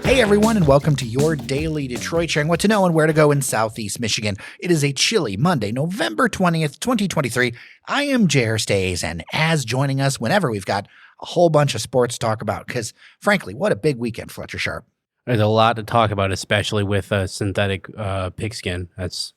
Hey everyone, and welcome to your Daily Detroit, sharing what to know and where to go in Southeast Michigan. It is a chilly Monday, November 20th, 2023. I am J.R. Stays, and as joining us whenever we've got a whole bunch of sports to talk about, because frankly, what a big weekend, Fletcher Sharpe. There's a lot to talk about, especially with synthetic pigskin. That's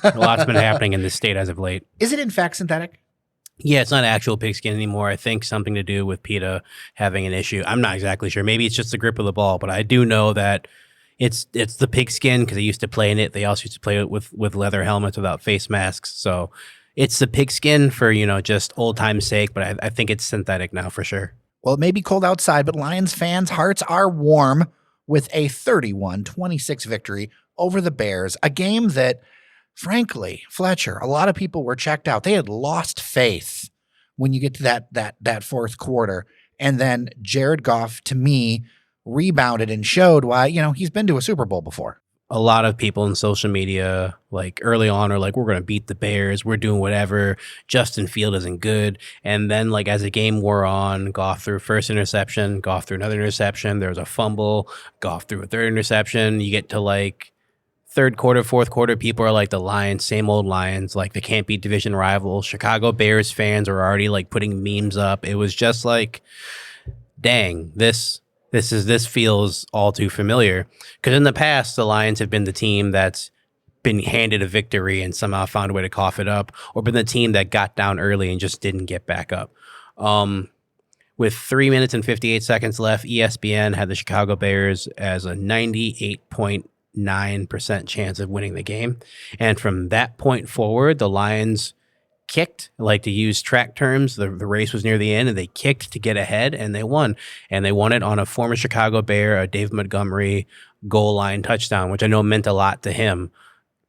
a lot's been happening in this state as of late. Is it in fact synthetic? Yeah, it's not actual pigskin anymore. I think something to do with PETA having an issue. I'm not exactly sure. Maybe it's just the grip of the ball, but I do know that it's the pigskin because they used to play in it. They also used to play it with leather helmets without face masks. So it's the pigskin for, just old time's sake, but I think it's synthetic now for sure. Well, it may be cold outside, but Lions fans' hearts are warm with a 31-26 victory over the Bears, a game that, frankly, Fletcher, a lot of people were checked out. They had lost faith when you get to that fourth quarter. And then Jared Goff, to me, rebounded and showed why, he's been to a Super Bowl before. A lot of people in social media, like early on, are like, we're going to beat the Bears. We're doing whatever. Justin Field isn't good. And then, like, as the game wore on, Goff threw first interception, Goff threw another interception. There was a fumble. Goff threw a third interception. You get to, like, third quarter, fourth quarter, people are like the Lions, same old Lions, like they can't beat division rivals. Chicago Bears fans are already like putting memes up. It was just like, dang, this feels all too familiar. Because in the past, the Lions have been the team that's been handed a victory and somehow found a way to cough it up, or been the team that got down early and just didn't get back up. With 3 minutes and 58 seconds left, ESPN had the Chicago Bears as a 98.9% chance of winning the game. And from that point forward, the Lions kicked, like to use track terms, the race was near the end, and they kicked to get ahead, and they won. And they won it on a former Chicago Bear, a Dave Montgomery goal line touchdown, which I know meant a lot to him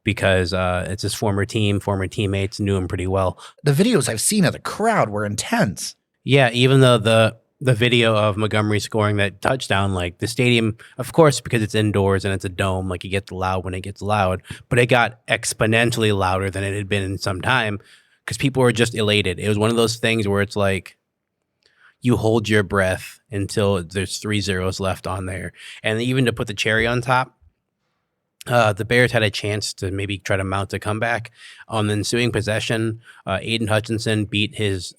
because it's his former team, former teammates knew him pretty well. The videos I've seen of the crowd were intense. Yeah, even though the video of Montgomery scoring that touchdown, like the stadium, of course, because it's indoors and it's a dome, like it gets loud when it gets loud, but it got exponentially louder than it had been in some time because people were just elated. It was one of those things where it's like you hold your breath until there's 3 zeros left on there. And even to put the cherry on top, the Bears had a chance to maybe try to mount a comeback. On the ensuing possession, Aiden Hutchinson beat his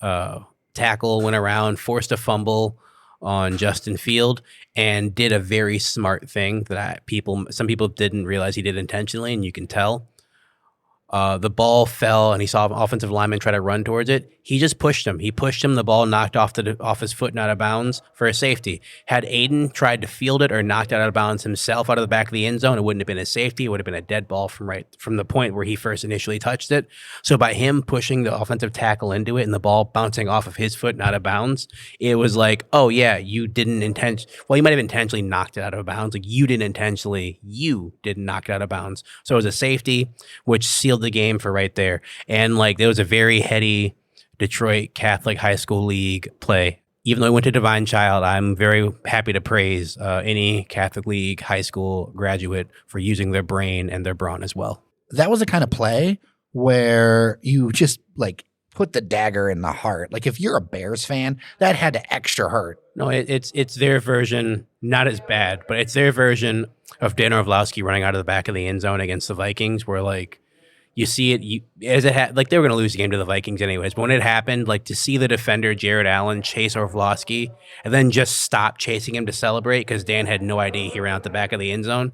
tackle, went around, forced a fumble on Justin Field, and did a very smart thing that some people didn't realize he did intentionally, and you can tell. The ball fell, and he saw an offensive lineman try to run towards it. He just pushed him. He pushed him. The ball knocked off his foot and out of bounds for a safety. Had Aiden tried to field it or knocked it out of bounds himself out of the back of the end zone, it wouldn't have been a safety. It would have been a dead ball from the point where he first initially touched it. So by him pushing the offensive tackle into it and the ball bouncing off of his foot and out of bounds, it was like, oh yeah, you didn't well, you might have intentionally knocked it out of bounds. Like you didn't knock it out of bounds. So it was a safety, which sealed the game for right there. And like there was a very heady Detroit Catholic High School League play. Even though I went to Divine Child, I'm very happy to praise any Catholic League high school graduate for using their brain and their brawn as well. That was a kind of play where you just like put the dagger in the heart. Like if you're a Bears fan, that had to extra hurt. No, it's their version, not as bad, but it's their version of Dan Orlovsky running out of the back of the end zone against the Vikings, where like you see it, like they were going to lose the game to the Vikings anyways. But when it happened, like to see the defender, Jared Allen, chase Orlovsky and then just stop chasing him to celebrate because Dan had no idea he ran out the back of the end zone.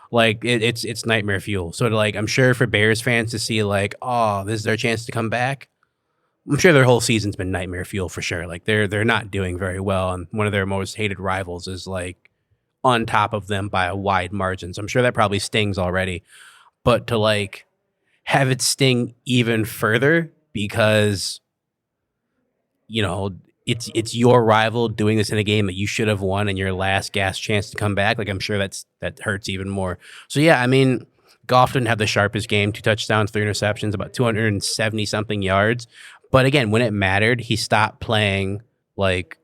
Like it's nightmare fuel. So like, I'm sure for Bears fans to see like, oh, this is their chance to come back. I'm sure their whole season's been nightmare fuel for sure. Like they're not doing very well. And one of their most hated rivals is like on top of them by a wide margin. So I'm sure that probably stings already. But to like have it sting even further because, it's your rival doing this in a game that you should have won and your last gasp chance to come back. Like, I'm sure that hurts even more. So, yeah, I mean, Goff didn't have the sharpest game, 2 touchdowns, 3 interceptions, about 270-something yards. But, again, when it mattered, he stopped playing like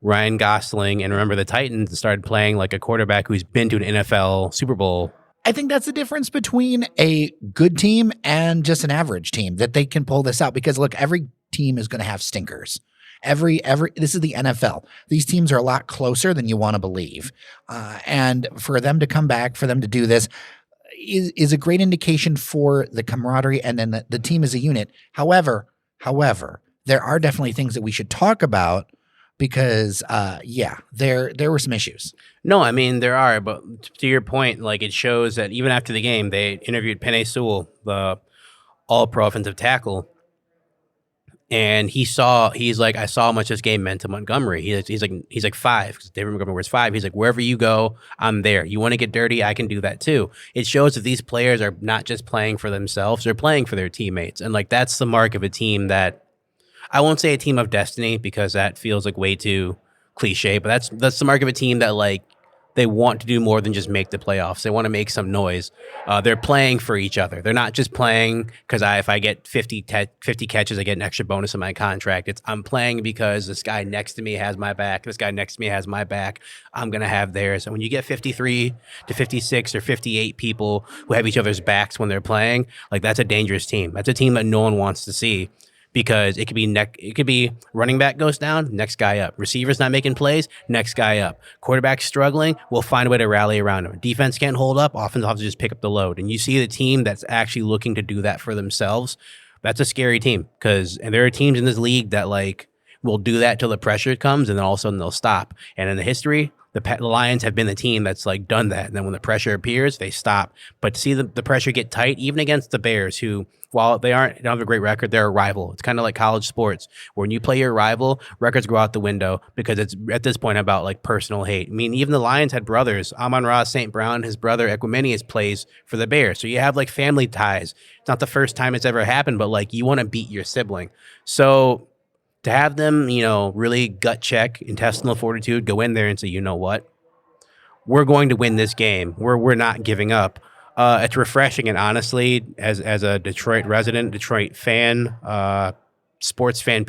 Ryan Gosling and remember the Titans and started playing like a quarterback who's been to an NFL Super Bowl. I think that's the difference between a good team and just an average team, that they can pull this out because, look, every team is going to have stinkers. Every this is the NFL. These teams are a lot closer than you want to believe. And for them to come back, for them to do this is a great indication for the camaraderie and then the team as a unit. However, there are definitely things that we should talk about because there were some issues. No, I mean there are, but to your point, like it shows that even after the game, they interviewed Penei Sewell, the All-Pro offensive tackle, and he's like, I saw how much this game meant to Montgomery. He's like 5 because David Montgomery was 5. He's like, wherever you go, I'm there. You want to get dirty, I can do that too. It shows that these players are not just playing for themselves; they're playing for their teammates, and like that's the mark of a team that I won't say a team of destiny because that feels like way too cliche, but that's the mark of a team that like they want to do more than just make the playoffs. They want to make some noise. They're playing for each other. They're not just playing because if I get 50 catches, I get an extra bonus in my contract. I'm playing because this guy next to me has my back. This guy next to me has my back. I'm going to have theirs. And when you get 53 to 56 or 58 people who have each other's backs when they're playing, like that's a dangerous team. That's a team that no one wants to see. Because it could be running back goes down, next guy up. Receivers not making plays, next guy up. Quarterback struggling, we'll find a way to rally around him. Defense can't hold up, offense will have to just pick up the load. And you see the team that's actually looking to do that for themselves. That's a scary team and there are teams in this league that like will do that till the pressure comes, and then all of a sudden they'll stop. And in the history, the Lions have been the team that's like done that. And then when the pressure appears, they stop. But to see the pressure get tight, even against the Bears, who, while they don't have a great record, they're a rival. It's kind of like college sports. When you play your rival, records go out the window because it's at this point about like personal hate. I mean, even the Lions had brothers. Amon-Ra St. Brown, his brother Equimenius plays for the Bears. So you have like family ties. It's not the first time it's ever happened, but like you want to beat your sibling. So to have them, really gut check, intestinal fortitude, go in there and say, you know what? We're going to win this game. We're not giving up. It's refreshing, and honestly, as a Detroit resident, Detroit fan, sports fan,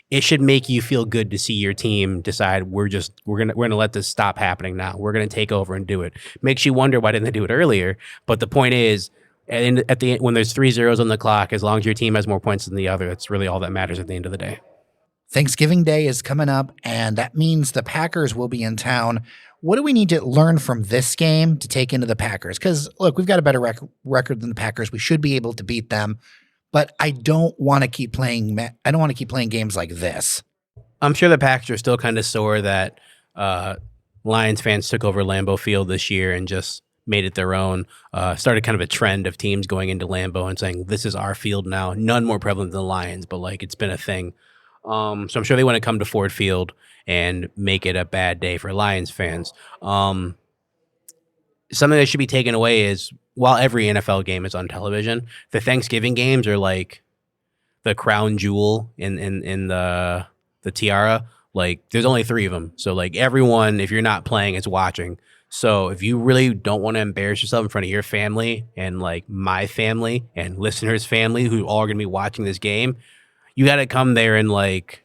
it should make you feel good to see your team decide we're gonna let this stop happening now. We're gonna take over and do it. Makes you wonder why didn't they do it earlier? But the point is, at the end, when there's 3 zeros on the clock, as long as your team has more points than the other, that's really all that matters at the end of the day. Thanksgiving Day is coming up, and that means the Packers will be in town. What do we need to learn from this game to take into the Packers? Because, look, we've got a better record than the Packers. We should be able to beat them, but I don't want to keep playing games like this. I'm sure the Packers are still kind of sore that Lions fans took over Lambeau Field this year and just made it their own. Started kind of a trend of teams going into Lambeau and saying, this is our field now. None more prevalent than the Lions, but like it's been a thing. So I'm sure they want to come to Ford Field and make it a bad day for Lions fans. Something that should be taken away is while every NFL game is on television, the Thanksgiving games are like the crown jewel in the tiara. Like there's only 3 of them. So like everyone, if you're not playing, is watching. So if you really don't want to embarrass yourself in front of your family and like my family and listeners' family who all are going to be watching this game, you got to come there and like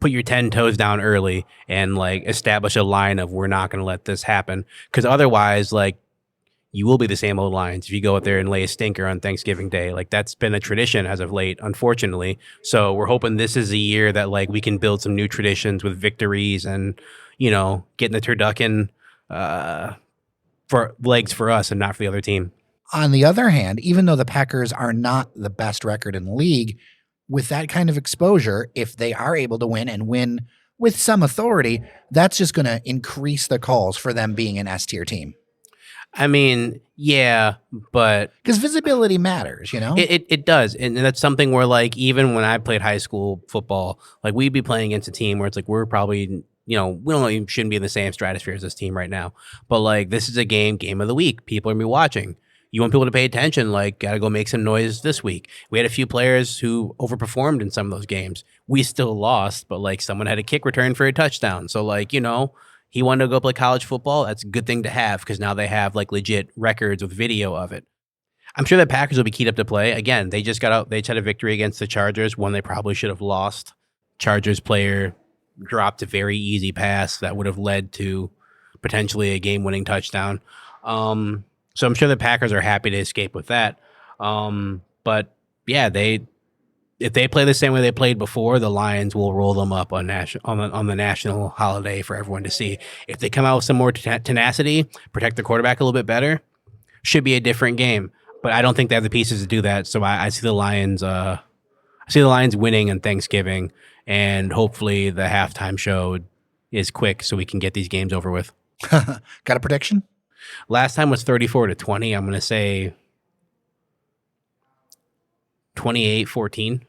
put your 10 toes down early and like establish a line of we're not going to let this happen. Because otherwise, like you will be the same old Lions if you go out there and lay a stinker on Thanksgiving Day. Like that's been a tradition as of late, unfortunately. So we're hoping this is a year that like we can build some new traditions with victories and, getting the turducken for legs for us and not for the other team. On the other hand, even though the Packers are not the best record in the league, with that kind of exposure, if they are able to win and win with some authority, that's just going to increase the calls for them being an S-tier team. I mean, yeah, but because visibility matters, It does, and that's something where like even when I played high school football, like we'd be playing against a team where it's like we're probably we shouldn't be in the same stratosphere as this team right now, but like this is a game of the week. People are gonna be watching. You want people to pay attention, like, got to go make some noise this week. We had a few players who overperformed in some of those games. We still lost, but, like, someone had a kick return for a touchdown. So, like, he wanted to go play college football. That's a good thing to have because now they have, like, legit records with video of it. I'm sure the Packers will be keyed up to play. Again, they just got out. They just had a victory against the Chargers, one they probably should have lost. Chargers player dropped a very easy pass that would have led to potentially a game-winning touchdown. So I'm sure the Packers are happy to escape with that. But yeah, if they play the same way they played before, the Lions will roll them up on the national holiday for everyone to see. If they come out with some more tenacity, protect the quarterback a little bit better, should be a different game. But I don't think they have the pieces to do that. So I see the Lions. I see the Lions winning on Thanksgiving, and hopefully the halftime show is quick so we can get these games over with. Got a prediction? Last time was 34-20. I'm going to say 28-14.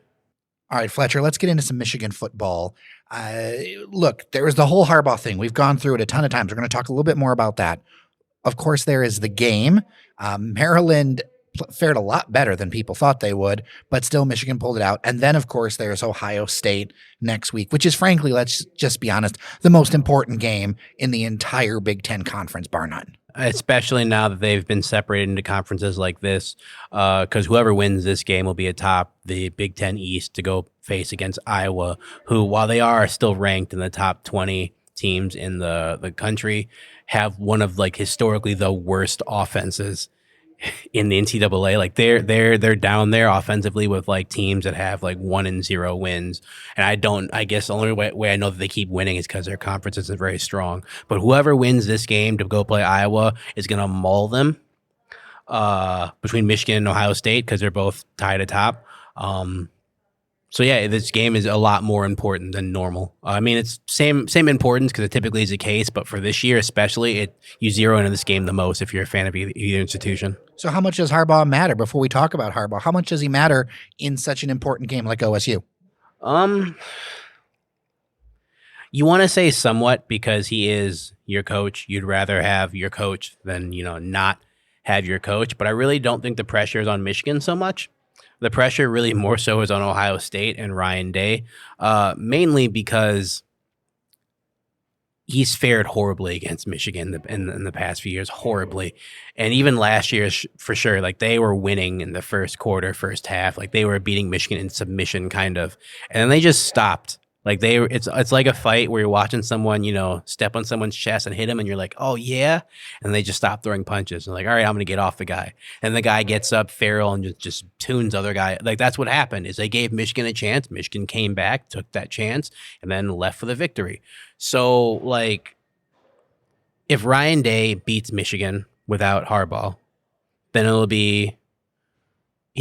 All right, Fletcher, let's get into some Michigan football. Look, there was the whole Harbaugh thing. We've gone through it a ton of times. We're going to talk a little bit more about that. Of course, there is the game. Maryland fared a lot better than people thought they would, but still Michigan pulled it out. And then, of course, there's Ohio State next week, which is, frankly, let's just be honest, the most important game in the entire Big Ten Conference, bar none. Especially now that they've been separated into conferences like this, because whoever wins this game will be atop the Big Ten East to go face against Iowa, who, while they are still ranked in the top 20 teams in the country, have one of like historically the worst offenses in the NCAA. Like they're down there offensively with like teams that have like 1-0 wins. And I guess the only way I know that they keep winning is because their conference isn't very strong. But whoever wins this game to go play Iowa is going to maul them between Michigan and Ohio State because they're both tied atop. So yeah, this game is a lot more important than normal. I mean, it's same importance because it typically is the case, but for this year especially, you zero into this game the most if you're a fan of either institution. So how much does Harbaugh matter before we talk about Harbaugh? How much does he matter in such an important game like OSU? You want to say somewhat because he is your coach. You'd rather have your coach than, not have your coach. But I really don't think the pressure is on Michigan so much. The pressure really more so is on Ohio State and Ryan Day, mainly because he's fared horribly against Michigan in the past few years, horribly. And even last year, for sure, like they were winning in the first quarter, first half, like they were beating Michigan in submission kind of. And then they just stopped. Like it's like a fight where you're watching someone, step on someone's chest and hit him and you're like, oh yeah. And they just stop throwing punches. And like, all right, I'm going to get off the guy. And the guy gets up feral and just tunes other guy. Like that's what happened is they gave Michigan a chance. Michigan came back, took that chance and then left for the victory. So like if Ryan Day beats Michigan without Harbaugh, then he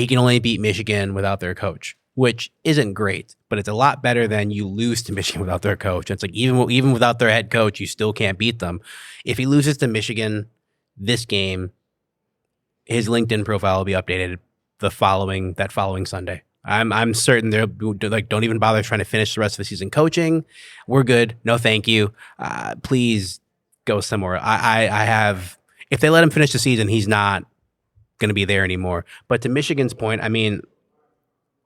can only beat Michigan without their coach, which isn't great, but it's a lot better than you lose to Michigan without their coach. It's like even without their head coach, you still can't beat them. If he loses to Michigan this game, his LinkedIn profile will be updated that following Sunday. I'm certain they're like, don't even bother trying to finish the rest of the season coaching. We're good. No, thank you. Please go somewhere. If they let him finish the season, he's not going to be there anymore. But to Michigan's point, I mean,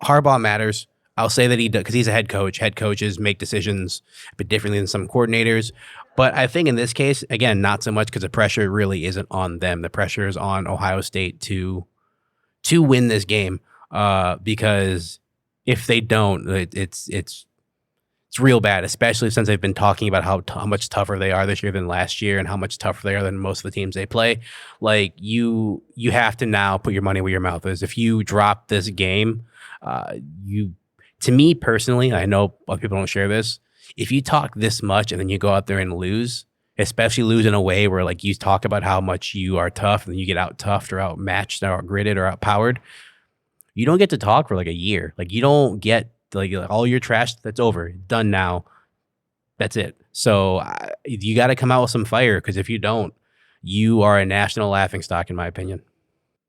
Harbaugh matters. I'll say that he does because he's a head coach. Head coaches make decisions a bit differently than some coordinators. But I think in this case, again, not so much because the pressure really isn't on them. The pressure is on Ohio State to win this game because if they don't, it's real bad, especially since they've been talking about how much tougher they are this year than last year and how much tougher they are than most of the teams they play. Like you have to now put your money where your mouth is. If you drop this game, to me personally, I know a lot of people don't share this. If you talk this much and then you go out there and lose, especially lose in a way where like you talk about how much you are tough and then you get out toughed or outmatched or outgritted or outpowered, you don't get to talk for like a year. Like you don't get like all your trash. That's over. Done now. That's it. So you got to come out with some fire because if you don't, you are a national laughingstock in my opinion.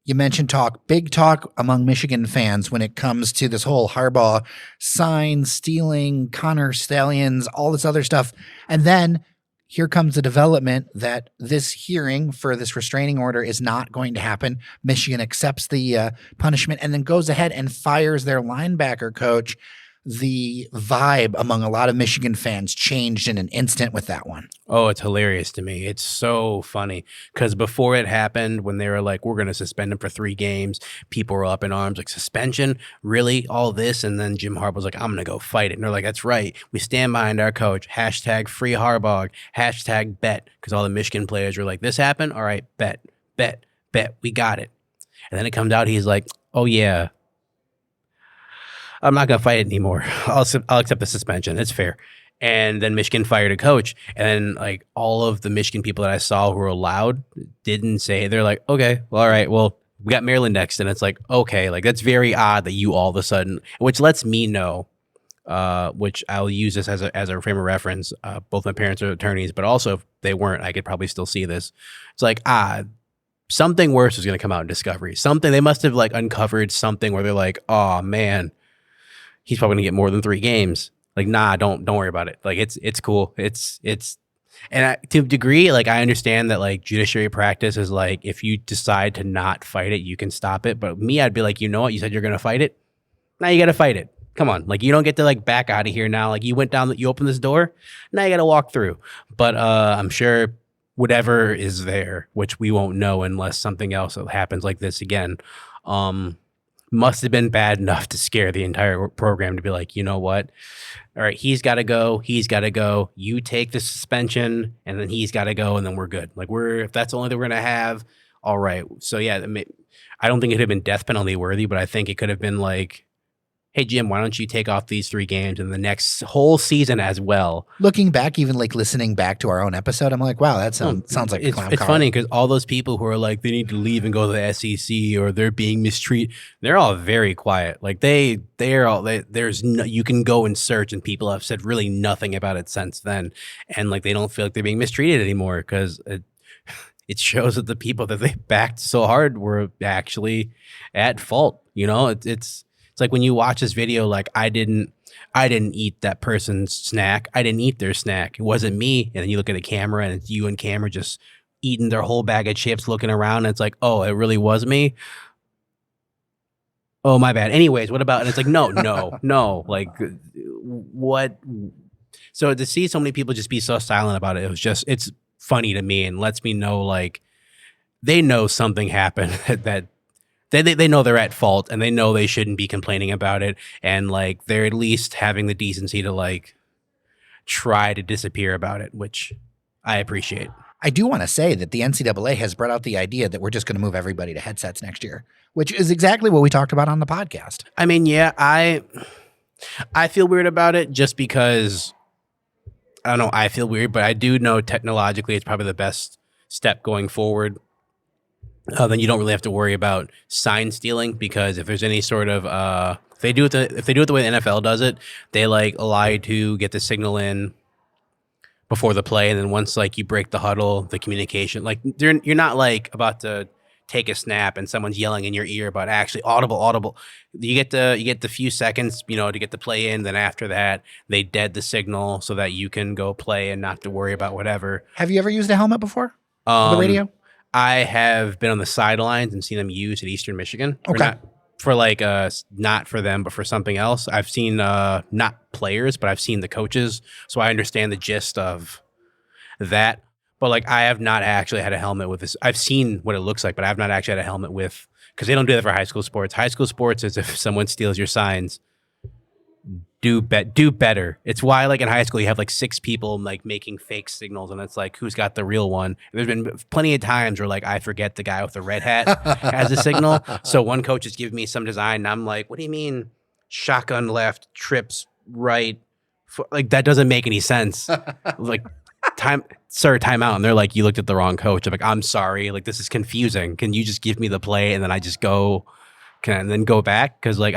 You mentioned big talk among Michigan fans when it comes to this whole Harbaugh sign stealing, Connor Stallions, all this other stuff. And then here comes the development that this hearing for this restraining order is not going to happen. Michigan accepts the punishment and then goes ahead and fires their linebacker coach. The vibe among a lot of Michigan fans changed in an instant with that one. Oh, it's hilarious to me. It's so funny because before it happened, when they were like, we're going to suspend him for 3 games, people were up in arms like, suspension? Really? All this? And then Jim Harbaugh was like, I'm going to go fight it. And they're like, that's right. We stand behind our coach. Hashtag free Harbaugh. Hashtag bet. Because all the Michigan players were like, this happened? All right, bet. We got it. And then it comes out, he's like, oh, yeah. I'm not going to fight it anymore. I'll accept the suspension. It's fair. And then Michigan fired a coach. And then like all of the Michigan people that I saw who were allowed didn't say, they're like, okay, well, all right, well, we got Maryland next. And it's like, okay, like that's very odd that you all of a sudden, which lets me know, which I'll use this as a frame of reference. Both my parents are attorneys, but also if they weren't, I could probably still see this. It's like, something worse is going to come out in Discovery. Something, they must have like uncovered something where they're like, oh man, he's probably going to get more than 3 games. Like, nah, don't worry about it. Like, it's cool. And to a degree, like, I understand that like judiciary practice is like, if you decide to not fight it, you can stop it. But me, I'd be like, you know what? You said you're going to fight it. Now you got to fight it. Come on. Like, you don't get to like back out of here now. Like, you went down, you opened this door. Now you got to walk through. But I'm sure whatever is there, which we won't know unless something else happens like this again, must have been bad enough to scare the entire program to be like, you know what? All right, he's got to go. He's got to go. You take the suspension, and then he's got to go, and then we're good. Like, if that's the only thing we're going to have, all right. So, yeah, I don't think it would have been death penalty worthy, but I think it could have been like, hey, Jim, why don't you take off these 3 games in the next whole season as well? Looking back, even like listening back to our own episode, I'm like, wow, that sounds like a clown It's car. funny because all those people who are like, they need to leave and go to the SEC or they're being mistreated, they're all very quiet. Like you can go and search and people have said really nothing about it since then. And like, they don't feel like they're being mistreated anymore because it shows that the people that they backed so hard were actually at fault. You know, it's like when you watch this video, like I didn't eat that person's snack. I didn't eat their snack. It wasn't me. And then you look at a camera and it's you and camera just eating their whole bag of chips, looking around. And it's like, oh, it really was me. Oh, my bad. Anyways, what about, and it's like, no, like what? So to see so many people just be so silent about it, it's funny to me and lets me know like they know something happened that they know they're at fault and they know they shouldn't be complaining about it. And like, they're at least having the decency to like try to disappear about it, which I appreciate. I do want to say that the NCAA has brought out the idea that we're just going to move everybody to headsets next year, which is exactly what we talked about on the podcast. I mean, yeah, I feel weird about it just because I don't know. I feel weird, but I do know technologically it's probably the best step going forward. Then you don't really have to worry about sign stealing because if there's any sort of if they do it the way the NFL does it, they like allow you to get the signal in before the play, and then once like you break the huddle, the communication, like you're not like about to take a snap and someone's yelling in your ear about actually audible. You get the few seconds, to get the play in. Then after that, they dead the signal so that you can go play and not to worry about whatever. Have you ever used a helmet before? The radio? I have been on the sidelines and seen them used at Eastern Michigan. Okay. Not for them, but for something else. I've seen not players, but I've seen the coaches, so I understand the gist of that. But like, I have not actually had a helmet with this. I've seen what it looks like, but I've not actually had a helmet with, because they don't do that for high school sports. High school sports is if someone steals your signs, do better. It's why like in high school you have like 6 people like making fake signals, and it's like who's got the real one. There's been plenty of times where like I forget the guy with the red hat has a signal. So one coach has given me some design, and I'm like, what do you mean shotgun left, trips right? Like that doesn't make any sense. Like time out, and they're like, you looked at the wrong coach. I'm like, I'm sorry, like this is confusing. Can you just give me the play and then I just go? And then go back? Because like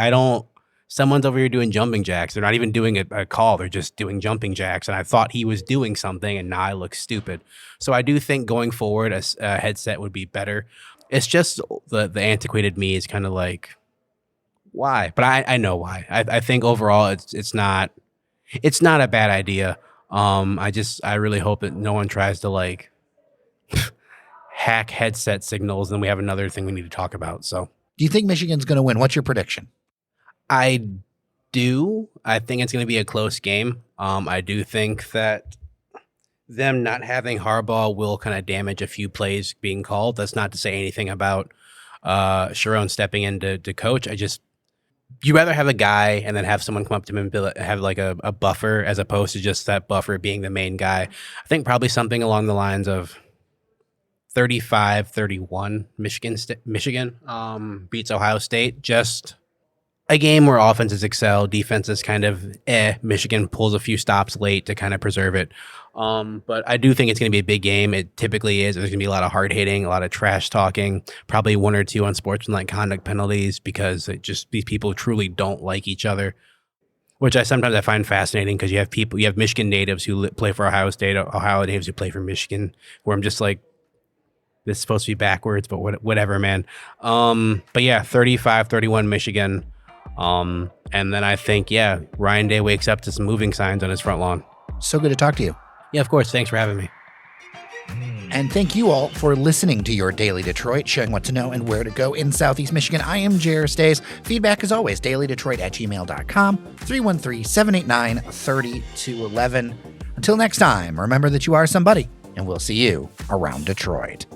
someone's over here doing jumping jacks. They're not even doing a call. They're just doing jumping jacks. And I thought he was doing something, and now I look stupid. So I do think going forward, a headset would be better. It's just the antiquated me is kind of like, why? But I know why. I think overall it's not a bad idea. I really hope that no one tries to like hack headset signals, and we have another thing we need to talk about. So, do you think Michigan's going to win? What's your prediction? I do. I think it's going to be a close game. I do think that them not having Harbaugh will kind of damage a few plays being called. That's not to say anything about Sharon stepping in to coach. You rather have a guy and then have someone come up to him and have like a buffer as opposed to just that buffer being the main guy. I think probably something along the lines of 35-31 Michigan beats Ohio State. a game where offenses excel, defense is kind of Michigan pulls a few stops late to kind of preserve it. But I do think it's going to be a big game. It typically is. There's going to be a lot of hard hitting, a lot of trash talking, probably 1 or 2 unsportsmanlike conduct penalties because these people truly don't like each other, which I find fascinating because you have Michigan natives who play for Ohio State, Ohio natives who play for Michigan, where I'm just like, this is supposed to be backwards, but whatever, man. But yeah, 35-31 Michigan. And then I think, Ryan Day wakes up to some moving signs on his front lawn. So good to talk to you. Yeah, of course. Thanks for having me. And thank you all for listening to your Daily Detroit, sharing what to know and where to go in Southeast Michigan. I am J.R. Stays. Feedback, as always, dailydetroit@gmail.com, 313-789-3211. Until next time, remember that you are somebody, and we'll see you around Detroit.